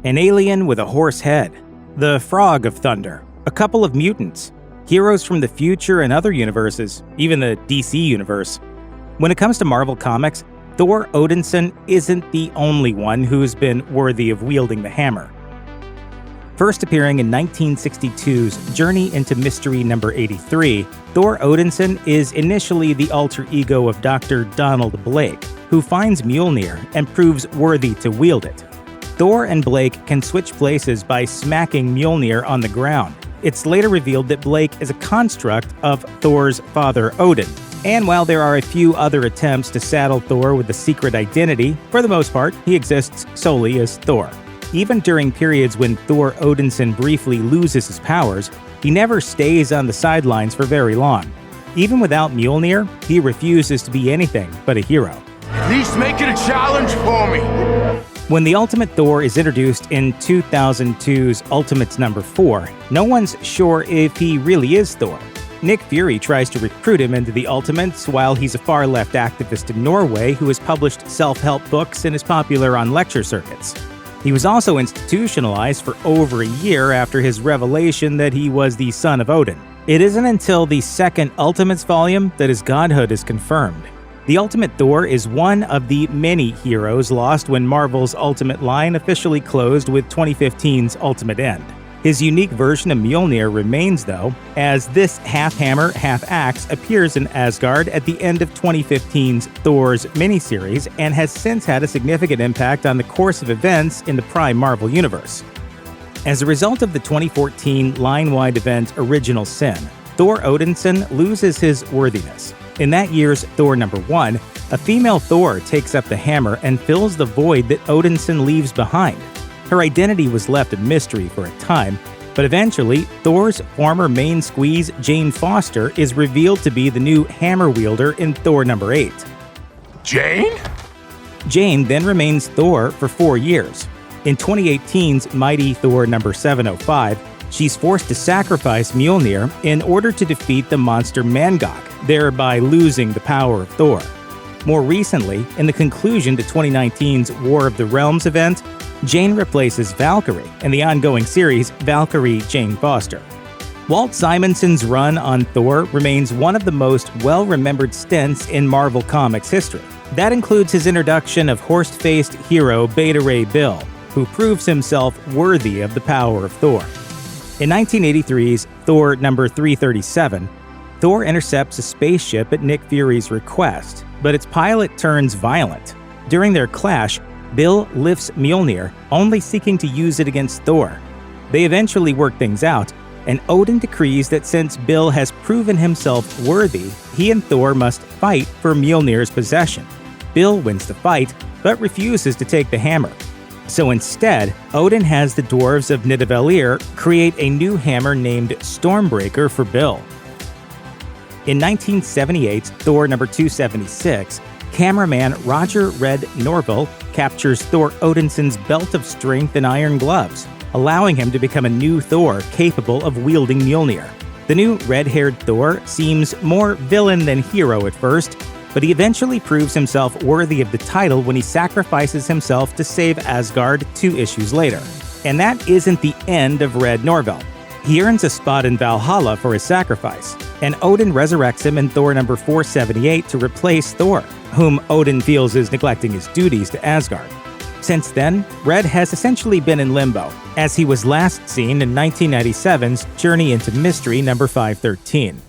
an alien with a horse head, the Frog of Thunder, a couple of mutants, heroes from the future and other universes, even the DC universe. When it comes to Marvel Comics, Thor Odinson isn't the only one who's been worthy of wielding the hammer. First appearing in 1962's Journey into Mystery number 83, Thor Odinson is initially the alter ego of Dr. Donald Blake, who finds Mjolnir and proves worthy to wield it. Thor and Blake can switch places by smacking Mjolnir on the ground. It's later revealed that Blake is a construct of Thor's father Odin. And while there are a few other attempts to saddle Thor with a secret identity, for the most part, he exists solely as Thor. Even during periods when Thor Odinson briefly loses his powers, he never stays on the sidelines for very long. Even without Mjolnir, he refuses to be anything but a hero. At least make it a challenge for me! When the Ultimate Thor is introduced in 2002's Ultimates number 4, no one's sure if he really is Thor. Nick Fury tries to recruit him into the Ultimates while he's a far-left activist in Norway who has published self-help books and is popular on lecture circuits. He was also institutionalized for over a year after his revelation that he was the son of Odin. It isn't until the second Ultimates volume that his godhood is confirmed. The Ultimate Thor is one of the many heroes lost when Marvel's Ultimate line officially closed with 2015's Ultimate End. His unique version of Mjolnir remains, though, as this half-hammer, half-axe appears in Asgard at the end of 2015's Thor's miniseries and has since had a significant impact on the course of events in the Prime Marvel Universe. As a result of the 2014 line-wide event Original Sin, Thor Odinson loses his worthiness. In that year's Thor number 1, a female Thor takes up the hammer and fills the void that Odinson leaves behind. Her identity was left a mystery for a time, but eventually, Thor's former main squeeze, Jane Foster, is revealed to be the new hammer wielder in Thor number 8. Jane? Jane then remains Thor for 4 years. In 2018's Mighty Thor number 705, she's forced to sacrifice Mjolnir in order to defeat the monster Mangok, thereby losing the power of Thor. More recently, in the conclusion to 2019's War of the Realms event, Jane replaces Valkyrie in the ongoing series Valkyrie Jane Foster. Walt Simonson's run on Thor remains one of the most well-remembered stints in Marvel Comics history. That includes his introduction of horse-faced hero Beta Ray Bill, who proves himself worthy of the power of Thor. In 1983's Thor number 337, Thor intercepts a spaceship at Nick Fury's request, but its pilot turns violent. During their clash, Bill lifts Mjolnir, only seeking to use it against Thor. They eventually work things out, and Odin decrees that since Bill has proven himself worthy, he and Thor must fight for Mjolnir's possession. Bill wins the fight, but refuses to take the hammer. So instead, Odin has the dwarves of Nidavellir create a new hammer named Stormbreaker for Bill. In 1978's Thor number 276, cameraman Roger Red Norvell captures Thor Odinson's belt of strength and iron gloves, allowing him to become a new Thor capable of wielding Mjolnir. The new red-haired Thor seems more villain than hero at first, but he eventually proves himself worthy of the title when he sacrifices himself to save Asgard 2 issues later. And that isn't the end of Red Norvell. He earns a spot in Valhalla for his sacrifice, and Odin resurrects him in Thor number 478 to replace Thor, whom Odin feels is neglecting his duties to Asgard. Since then, Red has essentially been in limbo, as he was last seen in 1997's Journey into Mystery number 513.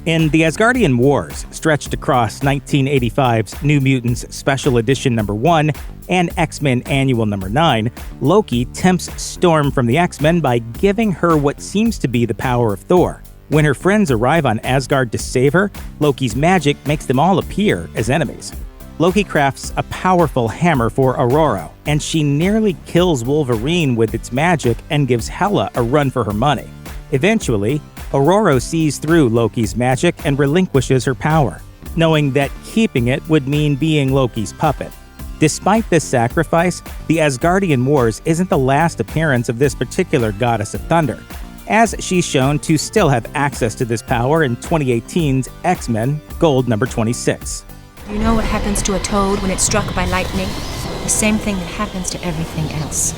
In the Asgardian Wars, stretched across 1985's New Mutants Special Edition number 1 and X-Men Annual number 9, Loki tempts Storm from the X-Men by giving her what seems to be the power of Thor. When her friends arrive on Asgard to save her, Loki's magic makes them all appear as enemies. Loki crafts a powerful hammer for Ororo, and she nearly kills Wolverine with its magic and gives Hela a run for her money. Eventually, Ororo sees through Loki's magic and relinquishes her power, knowing that keeping it would mean being Loki's puppet. Despite this sacrifice, the Asgardian Wars isn't the last appearance of this particular goddess of thunder, as she's shown to still have access to this power in 2018's X-Men Gold number 26. Do you know what happens to a toad when it's struck by lightning? The same thing that happens to everything else.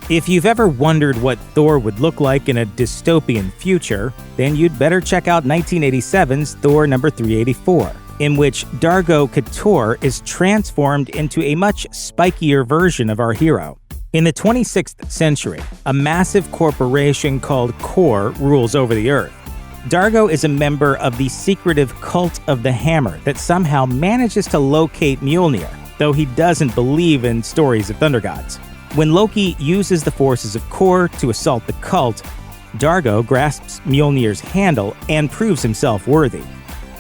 If you've ever wondered what Thor would look like in a dystopian future, then you'd better check out 1987's Thor number 384, in which Dargo Couture is transformed into a much spikier version of our hero. In the 26th century, a massive corporation called Corps rules over the Earth. Dargo is a member of the secretive Cult of the Hammer that somehow manages to locate Mjolnir, though he doesn't believe in stories of thunder gods. When Loki uses the forces of Corps to assault the cult, Dargo grasps Mjolnir's handle and proves himself worthy.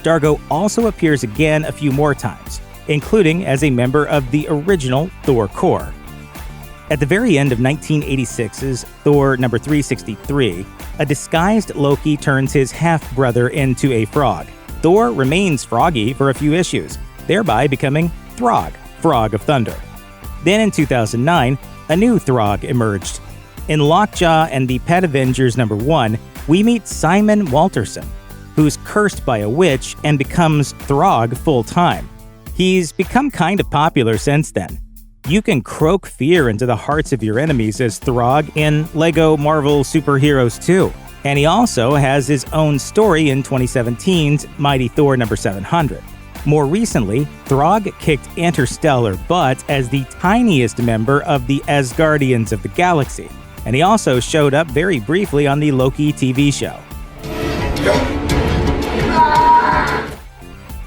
Dargo also appears again a few more times, including as a member of the original Thor Corps. At the very end of 1986's Thor number 363, a disguised Loki turns his half-brother into a frog. Thor remains froggy for a few issues, thereby becoming Throg, Frog of Thunder. Then in 2009, a new Throg emerged. In Lockjaw and the Pet Avengers number 1, we meet Simon Walterson, who's cursed by a witch and becomes Throg full-time. He's become kind of popular since then. You can croak fear into the hearts of your enemies as Throg in LEGO Marvel Superheroes 2. And he also has his own story in 2017's Mighty Thor number 700. More recently, Throg kicked interstellar butt as the tiniest member of the Asgardians of the Galaxy, and he also showed up very briefly on the Loki TV show.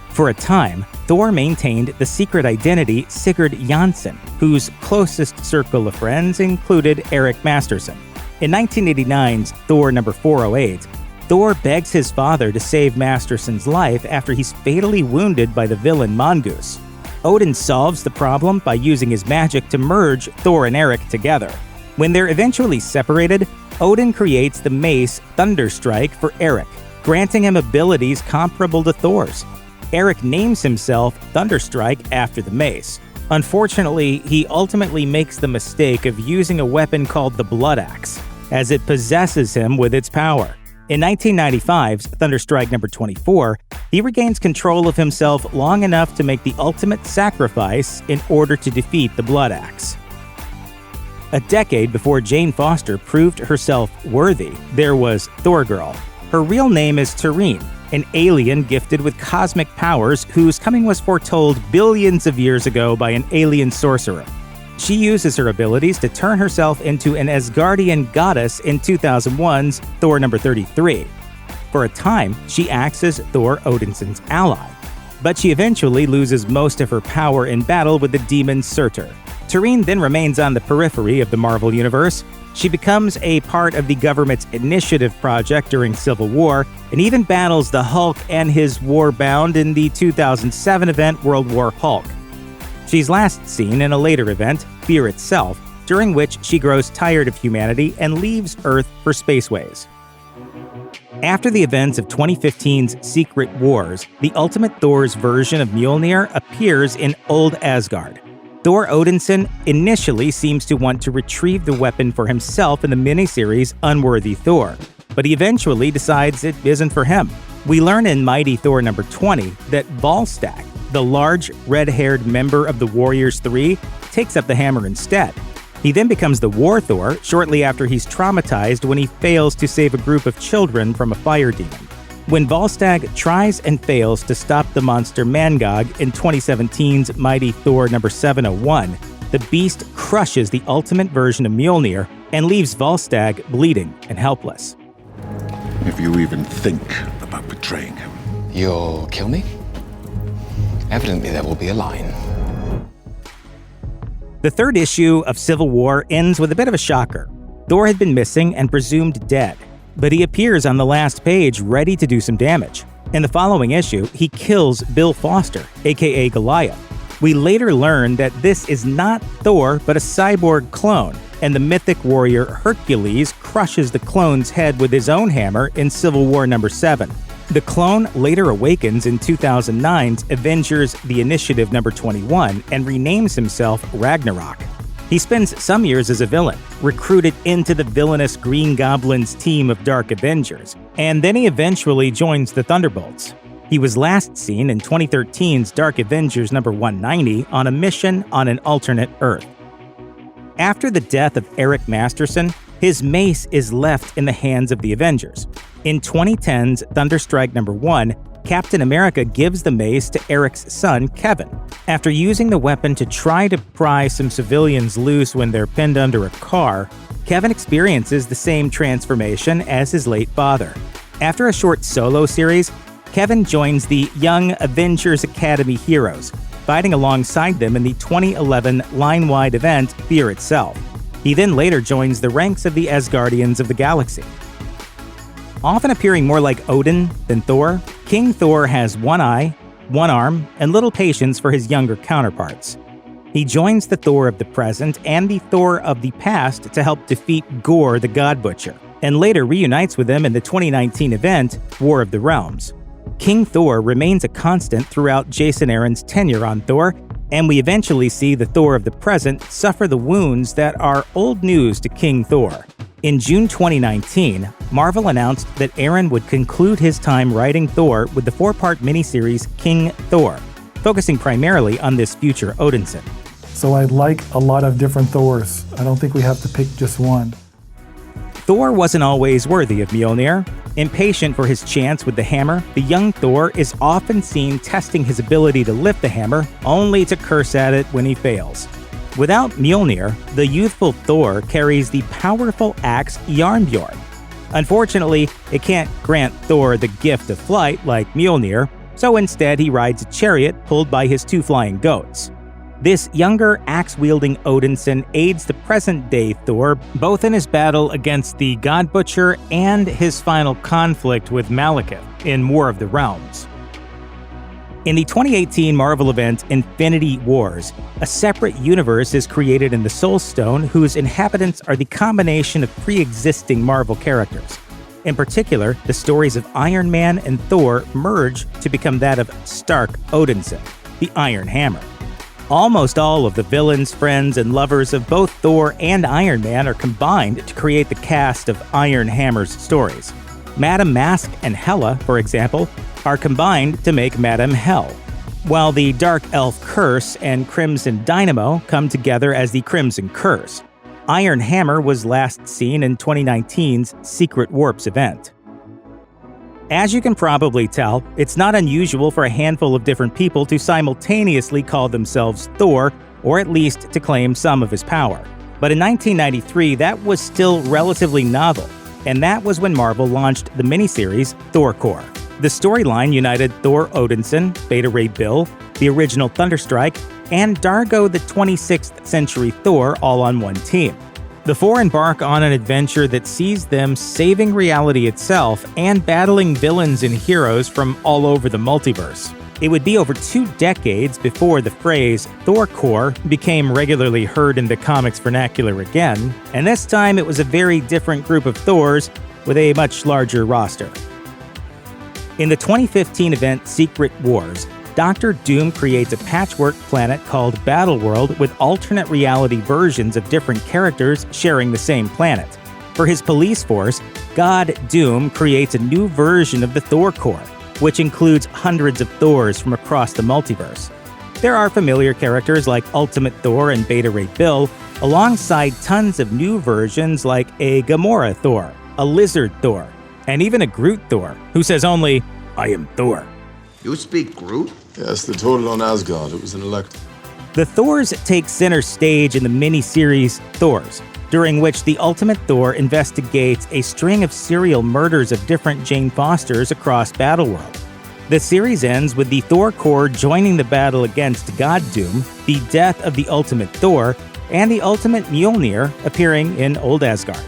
For a time, Thor maintained the secret identity Sigurd Janssen, whose closest circle of friends included Eric Masterson. In 1989's Thor number 408, Thor begs his father to save Masterson's life after he's fatally wounded by the villain Mongoose. Odin solves the problem by using his magic to merge Thor and Eric together. When they're eventually separated, Odin creates the mace Thunderstrike for Eric, granting him abilities comparable to Thor's. Eric names himself Thunderstrike after the mace. Unfortunately, he ultimately makes the mistake of using a weapon called the Blood Axe, as it possesses him with its power. In 1995's Thunderstrike number 24, he regains control of himself long enough to make the ultimate sacrifice in order to defeat the Blood Axe. A decade before Jane Foster proved herself worthy, there was Thor Girl. Her real name is Tyreen, an alien gifted with cosmic powers whose coming was foretold billions of years ago by an alien sorcerer. She uses her abilities to turn herself into an Asgardian goddess in 2001's Thor number 33. For a time, she acts as Thor Odinson's ally, but she eventually loses most of her power in battle with the demon Surtur. Tyreen then remains on the periphery of the Marvel Universe. She becomes a part of the government's Initiative project during Civil War, and even battles the Hulk and his Warbound in the 2007 event World War Hulk. She's last seen in a later event, Fear Itself, during which she grows tired of humanity and leaves Earth for Spaceways. After the events of 2015's Secret Wars, the Ultimate Thor's version of Mjolnir appears in Old Asgard. Thor Odinson initially seems to want to retrieve the weapon for himself in the miniseries Unworthy Thor, but he eventually decides it isn't for him. We learn in Mighty Thor number 20 that Volstagg, the large, red-haired member of the Warriors 3, takes up the hammer instead. He then becomes the War Thor shortly after he's traumatized when he fails to save a group of children from a fire demon. When Volstagg tries and fails to stop the monster Mangog in 2017's Mighty Thor number 701, the beast crushes the ultimate version of Mjolnir and leaves Volstagg bleeding and helpless. If you even think about betraying him. You'll kill me? Evidently there will be a line. The third issue of Civil War ends with a bit of a shocker. Thor had been missing and presumed dead, but he appears on the last page ready to do some damage. In the following issue, he kills Bill Foster, a.k.a. Goliath. We later learn that this is not Thor, but a cyborg clone, and the mythic warrior Hercules crushes the clone's head with his own hammer in Civil War number 7. The clone later awakens in 2009's Avengers The Initiative number 21 and renames himself Ragnarok. He spends some years as a villain, recruited into the villainous Green Goblin's team of Dark Avengers, and then he eventually joins the Thunderbolts. He was last seen in 2013's Dark Avengers number 190 on a mission on an alternate Earth. After the death of Eric Masterson, his mace is left in the hands of the Avengers. In 2010's Thunderstrike number 1, Captain America gives the mace to Eric's son, Kevin. After using the weapon to try to pry some civilians loose when they're pinned under a car, Kevin experiences the same transformation as his late father. After a short solo series, Kevin joins the Young Avengers Academy heroes, fighting alongside them in the 2011 line-wide event Fear Itself. He then later joins the ranks of the Asgardians of the Galaxy. Often appearing more like Odin than Thor, King Thor has one eye, one arm, and little patience for his younger counterparts. He joins the Thor of the present and the Thor of the past to help defeat Gorr the God Butcher, and later reunites with them in the 2019 event War of the Realms. King Thor remains a constant throughout Jason Aaron's tenure on Thor, and we eventually see the Thor of the present suffer the wounds that are old news to King Thor. In June 2019, Marvel announced that Aaron would conclude his time writing Thor with the 4-part miniseries King Thor, focusing primarily on this future Odinson. So I like a lot of different Thors. I don't think we have to pick just one. Thor wasn't always worthy of Mjolnir. Impatient for his chance with the hammer, the young Thor is often seen testing his ability to lift the hammer, only to curse at it when he fails. Without Mjolnir, the youthful Thor carries the powerful axe Jarnbjorn. Unfortunately, it can't grant Thor the gift of flight like Mjolnir, so instead he rides a chariot pulled by his 2 flying goats. This younger axe-wielding Odinson aids the present-day Thor both in his battle against the God Butcher and his final conflict with Malekith in War of the Realms. In the 2018 Marvel event Infinity Wars, a separate universe is created in the Soul Stone whose inhabitants are the combination of pre-existing Marvel characters. In particular, the stories of Iron Man and Thor merge to become that of Stark Odinson, the Iron Hammer. Almost all of the villains, friends, and lovers of both Thor and Iron Man are combined to create the cast of Iron Hammer's stories. Madame Mask and Hela, for example, are combined to make Madame Hell, while the Dark Elf Curse and Crimson Dynamo come together as the Crimson Curse. Iron Hammer was last seen in 2019's Secret Warps event. As you can probably tell, it's not unusual for a handful of different people to simultaneously call themselves Thor, or at least to claim some of his power. But in 1993, that was still relatively novel, and that was when Marvel launched the miniseries Thor Corps. The storyline united Thor Odinson, Beta Ray Bill, the original Thunderstrike, and Dargo the 26th century Thor all on one team. The 4 embark on an adventure that sees them saving reality itself and battling villains and heroes from all over the multiverse. It would be over 2 decades before the phrase Thor Corps became regularly heard in the comics vernacular again, and this time it was a very different group of Thors with a much larger roster. In the 2015 event Secret Wars, Dr. Doom creates a patchwork planet called Battleworld with alternate reality versions of different characters sharing the same planet. For his police force, God Doom creates a new version of the Thor Corps, which includes hundreds of Thors from across the multiverse. There are familiar characters like Ultimate Thor and Beta Ray Bill, alongside tons of new versions like a Gamora Thor, a Lizard Thor, and even a Groot Thor, who says only, "I am Thor." You speak Groot? Yes, the total on Asgard. It was an elect. The Thors take center stage in the mini-series Thors, during which the Ultimate Thor investigates a string of serial murders of different Jane Fosters across Battleworld. The series ends with the Thor Corps joining the battle against God Doom, the death of the Ultimate Thor, and the Ultimate Mjolnir appearing in Old Asgard.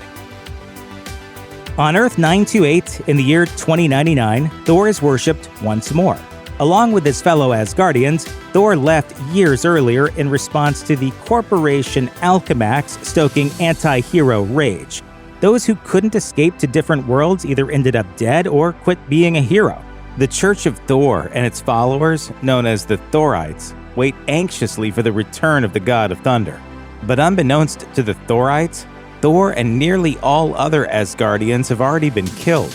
On Earth 928, in the year 2099, Thor is worshipped once more. Along with his fellow Asgardians, Thor left years earlier in response to the Corporation Alchemax stoking anti-hero rage. Those who couldn't escape to different worlds either ended up dead or quit being a hero. The Church of Thor and its followers, known as the Thorites, wait anxiously for the return of the God of Thunder. But unbeknownst to the Thorites, Thor and nearly all other Asgardians have already been killed.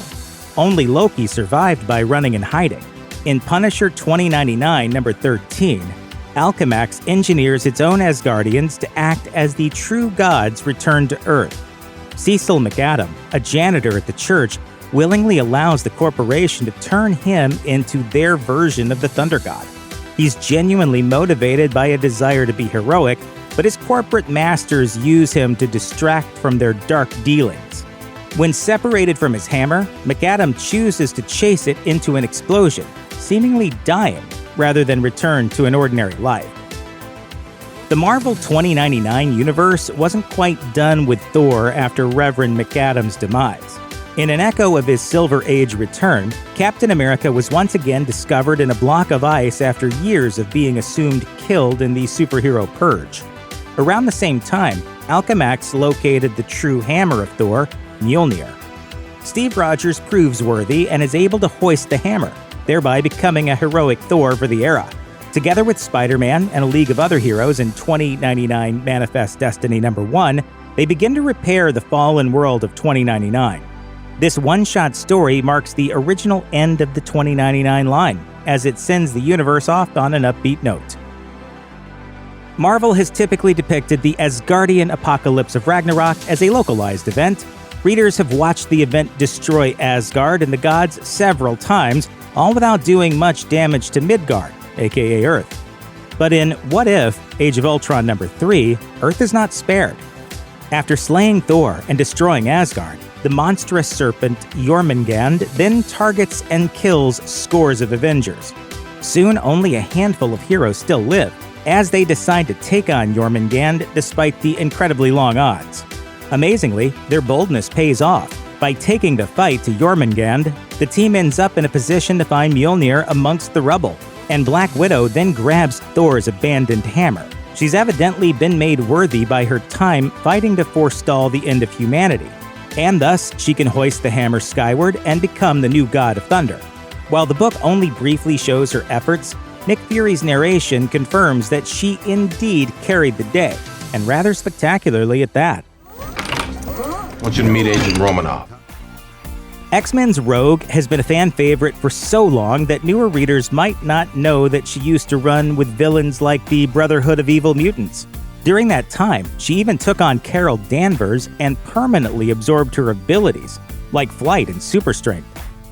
Only Loki survived by running and hiding. In Punisher 2099 number 13, Alchemax engineers its own Asgardians to act as the true gods returned to Earth. Cecil McAdam, a janitor at the church, willingly allows the corporation to turn him into their version of the Thunder God. He's genuinely motivated by a desire to be heroic, but his corporate masters use him to distract from their dark dealings. When separated from his hammer, McAdam chooses to chase it into an explosion, seemingly dying rather than return to an ordinary life. The Marvel 2099 universe wasn't quite done with Thor after Reverend McAdam's demise. In an echo of his Silver Age return, Captain America was once again discovered in a block of ice after years of being assumed killed in the superhero purge. Around the same time, Alchemax located the true hammer of Thor, Mjolnir. Steve Rogers proves worthy and is able to hoist the hammer, thereby becoming a heroic Thor for the era. Together with Spider-Man and a league of other heroes in 2099 Manifest Destiny number 1, they begin to repair the fallen world of 2099. This one-shot story marks the original end of the 2099 line, as it sends the universe off on an upbeat note. Marvel has typically depicted the Asgardian apocalypse of Ragnarok as a localized event. Readers have watched the event destroy Asgard and the gods several times, all without doing much damage to Midgard, a.k.a. Earth. But in What If, Age of Ultron number 3, Earth is not spared. After slaying Thor and destroying Asgard, the monstrous serpent Jormungand then targets and kills scores of Avengers. Soon, only a handful of heroes still live, as they decide to take on Jormungand despite the incredibly long odds. Amazingly, their boldness pays off. By taking the fight to Jormungand, the team ends up in a position to find Mjolnir amongst the rubble, and Black Widow then grabs Thor's abandoned hammer. She's evidently been made worthy by her time fighting to forestall the end of humanity, and thus she can hoist the hammer skyward and become the new god of thunder. While the book only briefly shows her efforts, Nick Fury's narration confirms that she indeed carried the day, and rather spectacularly at that. I want you to meet Agent Romanov. X-Men's Rogue has been a fan favorite for so long that newer readers might not know that she used to run with villains like the Brotherhood of Evil Mutants. During that time, she even took on Carol Danvers and permanently absorbed her abilities, like flight and super strength.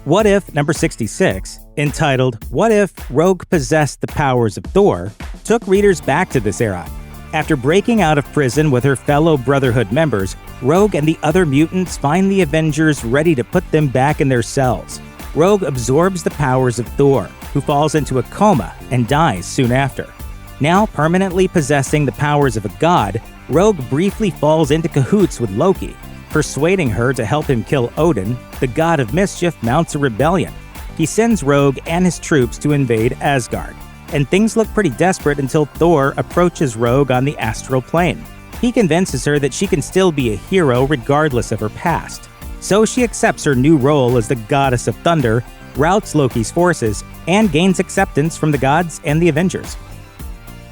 What If number 66, entitled What If Rogue Possessed the Powers of Thor, took readers back to this era. After breaking out of prison with her fellow Brotherhood members, Rogue and the other mutants find the Avengers ready to put them back in their cells. Rogue absorbs the powers of Thor, who falls into a coma and dies soon after. Now permanently possessing the powers of a god, Rogue briefly falls into cahoots with Loki. Persuading her to help him kill Odin, the god of mischief mounts a rebellion. He sends Rogue and his troops to invade Asgard, and things look pretty desperate until Thor approaches Rogue on the astral plane. He convinces her that she can still be a hero regardless of her past. So she accepts her new role as the goddess of thunder, routs Loki's forces, and gains acceptance from the gods and the Avengers.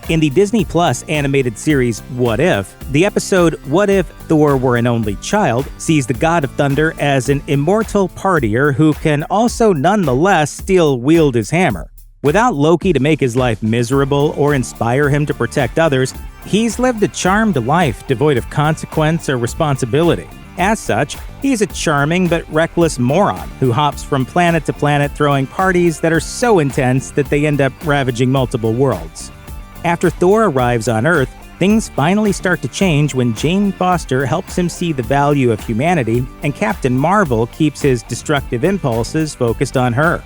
In the Disney Plus animated series What If, the episode What If Thor Were an Only Child sees the God of Thunder as an immortal partier who can also nonetheless still wield his hammer. Without Loki to make his life miserable or inspire him to protect others, he's lived a charmed life devoid of consequence or responsibility. As such, he's a charming but reckless moron who hops from planet to planet throwing parties that are so intense that they end up ravaging multiple worlds. After Thor arrives on Earth, things finally start to change when Jane Foster helps him see the value of humanity and Captain Marvel keeps his destructive impulses focused on her.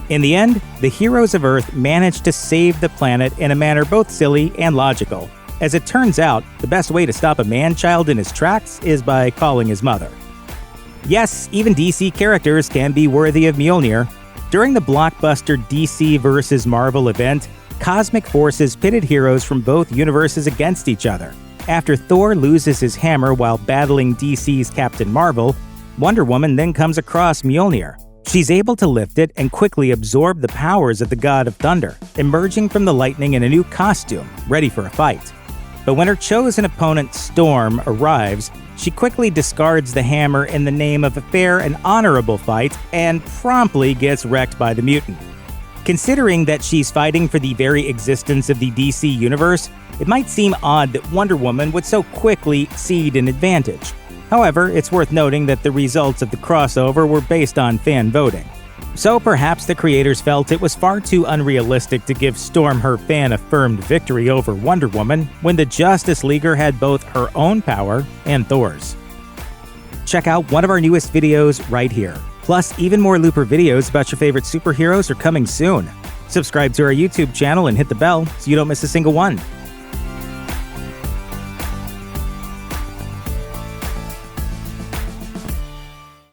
In the end, the heroes of Earth manage to save the planet in a manner both silly and logical. As it turns out, the best way to stop a man-child in his tracks is by calling his mother. Yes, even DC characters can be worthy of Mjolnir. During the blockbuster DC vs. Marvel event, cosmic forces pitted heroes from both universes against each other. After Thor loses his hammer while battling DC's Captain Marvel, Wonder Woman then comes across Mjolnir. She's able to lift it and quickly absorb the powers of the God of Thunder, emerging from the lightning in a new costume, ready for a fight. But when her chosen opponent, Storm, arrives, she quickly discards the hammer in the name of a fair and honorable fight and promptly gets wrecked by the mutant. Considering that she's fighting for the very existence of the DC universe, it might seem odd that Wonder Woman would so quickly cede an advantage. However, it's worth noting that the results of the crossover were based on fan voting. So perhaps the creators felt it was far too unrealistic to give Storm her fan-affirmed victory over Wonder Woman when the Justice Leaguer had both her own power and Thor's. Check out one of our newest videos right here. Plus, even more Looper videos about your favorite superheroes are coming soon. Subscribe to our YouTube channel and hit the bell so you don't miss a single one.